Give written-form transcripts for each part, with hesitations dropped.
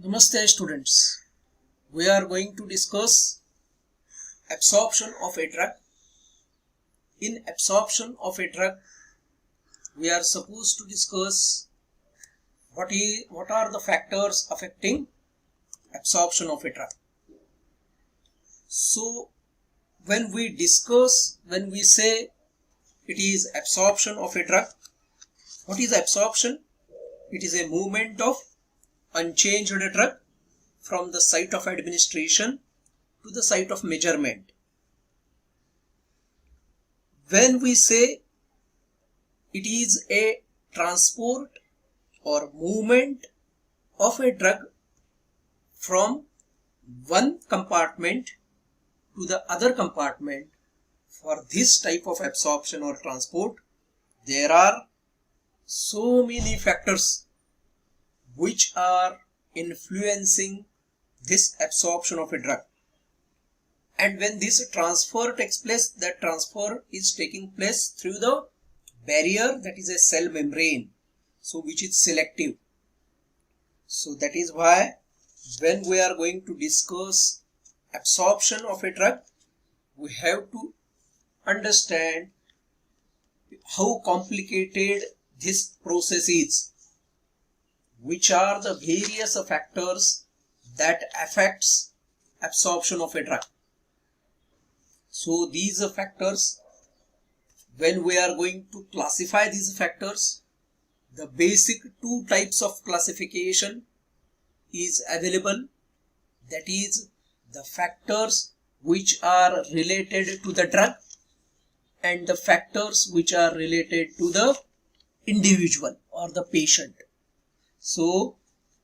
Namaste students. We are going to discuss absorption of a drug. In absorption of a drug, we are supposed to discuss what are the factors affecting absorption of a drug. So when we say it is absorption of a drug, what is absorption? It is a movement of unchanged drug from the site of administration to the site of measurement. When we say it is a transport or movement of a drug from one compartment to the other compartment, for this type of absorption or transport, there are so many factors which are influencing this absorption of a drug. And when this transfer takes place, that transfer is taking place through the barrier, that is a cell membrane, so which is selective. So that is why when we are going to discuss absorption of a drug, we have to understand how complicated this process is, which are the various factors that affects absorption of a drug. So these factors, when we are going to classify these factors, the basic two types of classification is available. That is the factors which are related to the drug and the factors which are related to the individual or the patient. So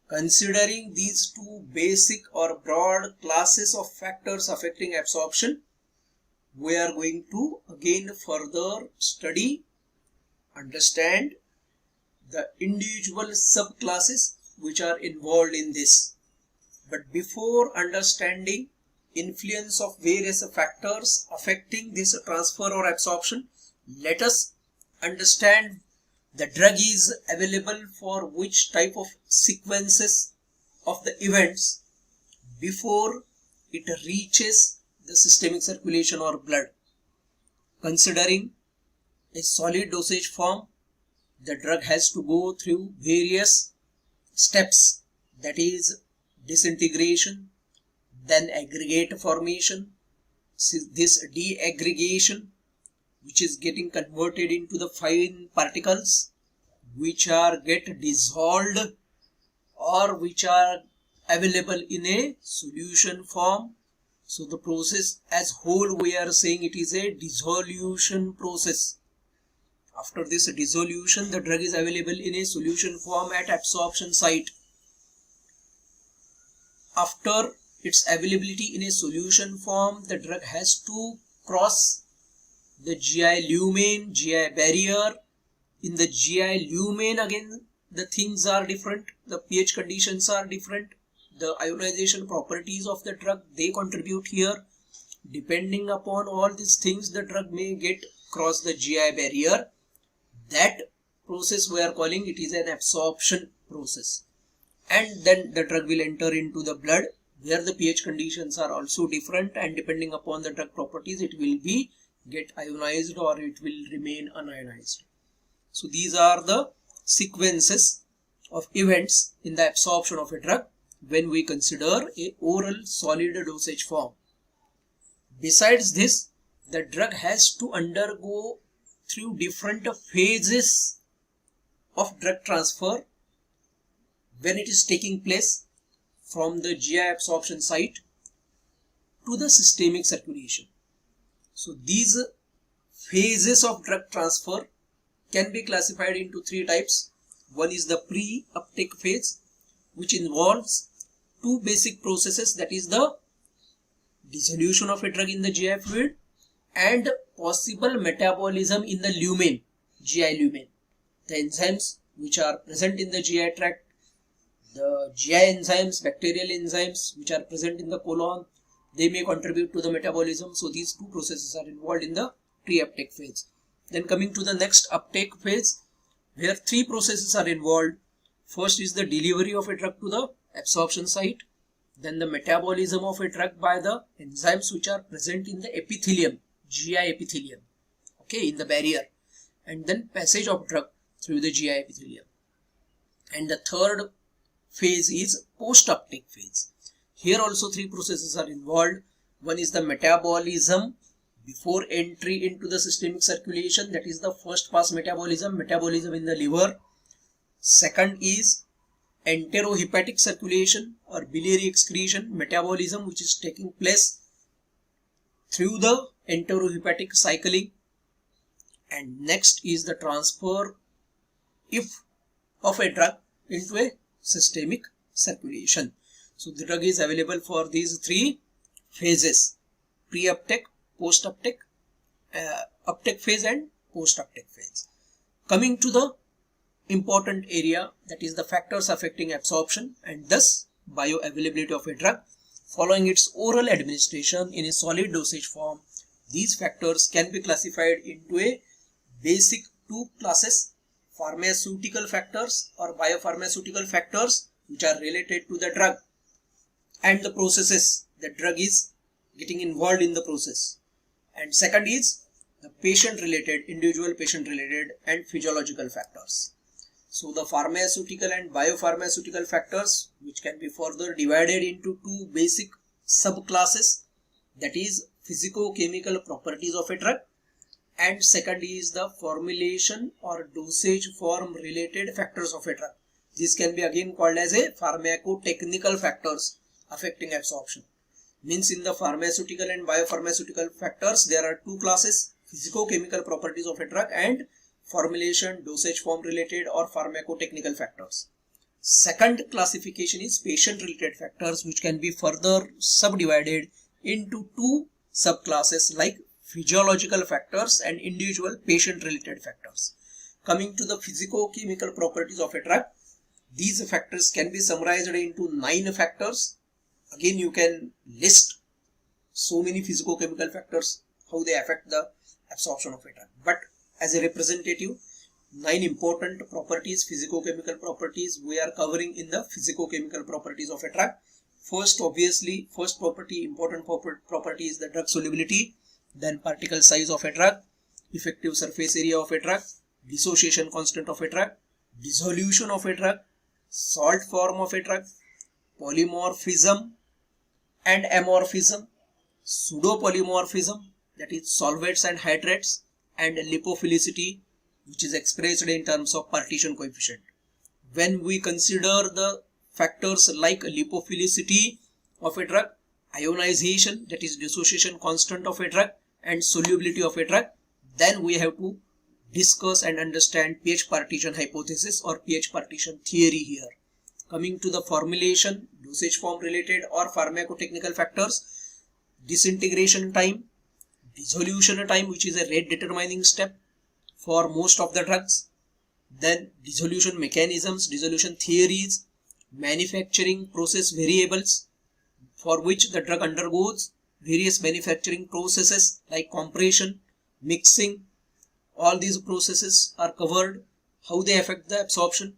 considering these two basic or broad classes of factors affecting absorption, we are going to again further study, understand the individual subclasses which are involved in this. But before understanding influence of various factors affecting this transfer or absorption, let us understand the drug is available for which type of sequences of the events before it reaches the systemic circulation or blood. Considering a solid dosage form, the drug has to go through various steps, that is disintegration, then aggregate formation, this deaggregation, which is getting converted into the fine particles which are get dissolved or which are available in a solution form. So the process as whole, we are saying it is a dissolution process. After this dissolution, the drug is available in a solution form at absorption site. After its availability in a solution form, the drug has to cross the GI lumen, GI barrier. In the GI lumen, again the things are different, the pH conditions are different, the ionization properties of the drug, they contribute here. Depending upon all these things, the drug may get cross the GI barrier. That process we are calling it is an absorption process. And then the drug will enter into the blood, where the pH conditions are also different, and depending upon the drug properties, it will be get ionized or it will remain unionized. So these are the sequences of events in the absorption of a drug when we consider a oral solid dosage form. Besides this, the drug has to undergo through different phases of drug transfer when it is taking place from the GI absorption site to the systemic circulation. So these phases of drug transfer can be classified into three types. One is the pre-uptake phase, which involves two basic processes, that is the dissolution of a drug in the GI fluid and possible metabolism in the lumen, GI lumen. The enzymes which are present in the GI tract, the GI enzymes, bacterial enzymes which are present in the colon, they may contribute to the metabolism. So these two processes are involved in the pre-uptake phase. Then coming to the next uptake phase, where three processes are involved. First is the delivery of a drug to the absorption site, then the metabolism of a drug by the enzymes which are present in the epithelium, GI epithelium, okay, in the barrier, and then passage of drug through the GI epithelium. And the third phase is post-uptake phase. Here also three processes are involved. One is the metabolism before entry into the systemic circulation, that is the first pass metabolism in the liver. Second is enterohepatic circulation or biliary excretion metabolism, which is taking place through the enterohepatic cycling. And next is the transfer of a drug into a systemic circulation. So the drug is available for these three phases: pre-uptake, post-uptake, uptake phase and post-uptake phase. Coming to the important area, that is the factors affecting absorption and thus bioavailability of a drug following its oral administration in a solid dosage form. These factors can be classified into a basic two classes: pharmaceutical factors or biopharmaceutical factors, which are related to the drug and the processes the drug is getting involved in the process. And second is the patient related, individual patient related and physiological factors. So the pharmaceutical and biopharmaceutical factors, which can be further divided into two basic subclasses, that is physicochemical properties of a drug, and second is the formulation or dosage form related factors of a drug. This can be again called as a pharmacotechnical factors affecting absorption. Means in the pharmaceutical and biopharmaceutical factors, there are two classes: physicochemical properties of a drug and formulation, dosage form related or pharmacotechnical factors. Second classification is patient related factors, which can be further subdivided into two subclasses like physiological factors and individual patient related factors. Coming to the physicochemical properties of a drug, these factors can be summarized into 9 factors. Again, you can list so many physicochemical factors, how they affect the absorption of a drug. But as a representative, 9 important properties, physicochemical properties, we are covering in the physicochemical properties of a drug. First, obviously, first property, important property is the drug solubility, then particle size of a drug, effective surface area of a drug, dissociation constant of a drug, dissolution of a drug, salt form of a drug, polymorphism and amorphism, pseudopolymorphism, that is solvents and hydrates, and lipophilicity, which is expressed in terms of partition coefficient. When we consider the factors like lipophilicity of a drug, ionization, that is dissociation constant of a drug, and solubility of a drug, then we have to discuss and understand pH partition hypothesis or pH partition theory here. Coming to the formulation, dosage form related or pharmacotechnical factors, disintegration time, dissolution time, which is a rate determining step for most of the drugs, then dissolution mechanisms, dissolution theories, manufacturing process variables for which the drug undergoes various manufacturing processes like compression, mixing. All these processes are covered, how they affect the absorption.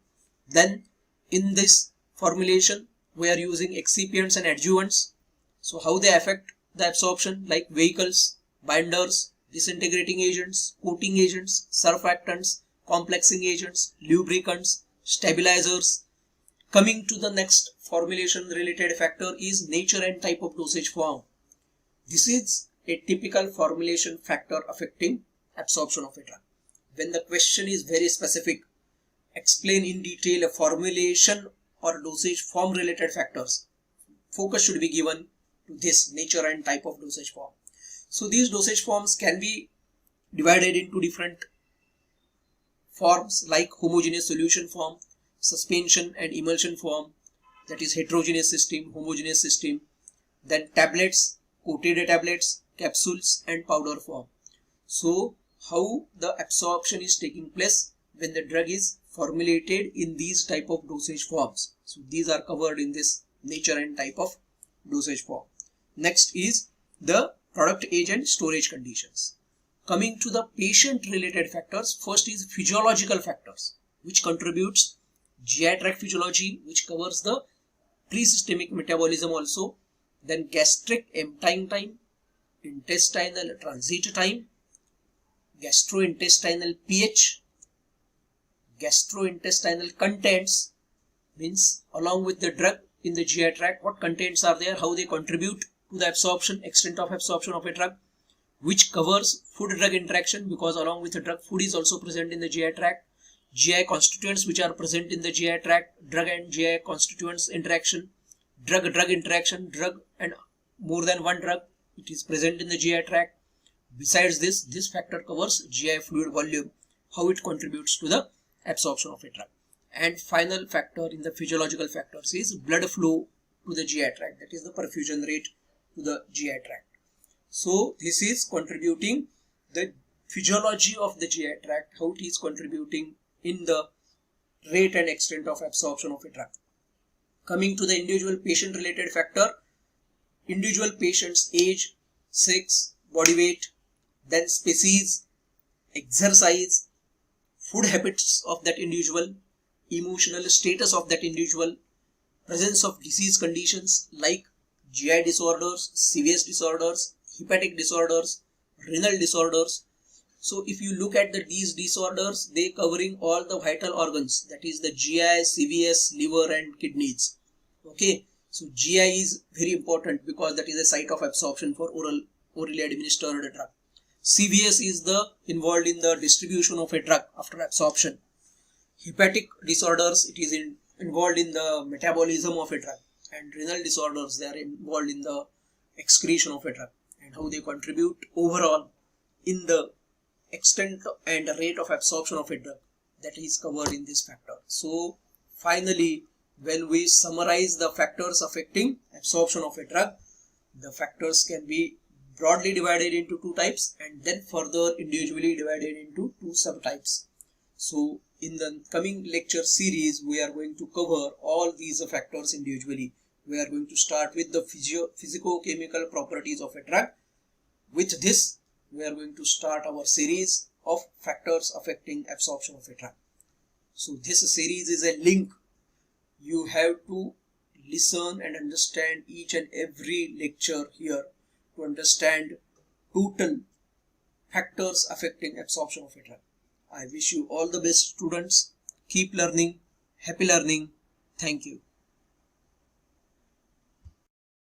Then in this formulation, we are using excipients and adjuvants. So how they affect the absorption, like vehicles, binders, disintegrating agents, coating agents, surfactants, complexing agents, lubricants, stabilizers. Coming to the next formulation related factor is nature and type of dosage form. This is a typical formulation factor affecting absorption of a drug. When the question is very specific, explain in detail a formulation or dosage form related factors, focus should be given to this nature and type of dosage form. So these dosage forms can be divided into different forms like homogeneous solution form, suspension and emulsion form, that is heterogeneous system, homogeneous system, then tablets, coated tablets, capsules and powder form. So how the absorption is taking place when the drug is formulated in these type of dosage forms. So these are covered in this nature and type of dosage form. Next is the product agent storage conditions. Coming to the patient related factors, first is physiological factors which contributes GI tract physiology, which covers the pre-systemic metabolism also, then gastric emptying time, intestinal transit time, gastrointestinal pH, gastrointestinal contents, means along with the drug in the GI tract, what contents are there, how they contribute to the absorption, extent of absorption of a drug, which covers food-drug interaction, because along with the drug, food is also present in the GI tract, GI constituents which are present in the GI tract, drug and GI constituents interaction, drug-drug interaction, drug and more than one drug, it is present in the GI tract. Besides this, this factor covers GI fluid volume, how it contributes to the absorption of a drug. And final factor in the physiological factors is blood flow to the GI tract, that is the perfusion rate to the GI tract. So this is contributing the physiology of the GI tract, how it is contributing in the rate and extent of absorption of a drug. Coming to the individual patient related factor, individual patient's age, sex, body weight, then species, exercise, food habits of that individual, emotional status of that individual, presence of disease conditions like GI disorders, CVS disorders, hepatic disorders, renal disorders. So if you look at these disorders, they covering all the vital organs, that is the GI, CVS, liver and kidneys. Okay, so GI is very important because that is a site of absorption for orally administered drug. CVS is involved in the distribution of a drug after absorption. Hepatic disorders, it is involved in the metabolism of a drug, and renal disorders, they are involved in the excretion of a drug, and how they contribute overall in the extent and rate of absorption of a drug, that is covered in this factor. So finally, when we summarize the factors affecting absorption of a drug, the factors can be broadly divided into two types and then further individually divided into two subtypes. So in the coming lecture series, we are going to cover all these factors individually. We are going to start with the physico-chemical properties of a drug. With this, we are going to start our series of factors affecting absorption of a drug. So this series is a link. You have to listen and understand each and every lecture here to understand total factors affecting absorption of a drug. I wish you all the best, students. Keep learning. Happy learning. Thank you.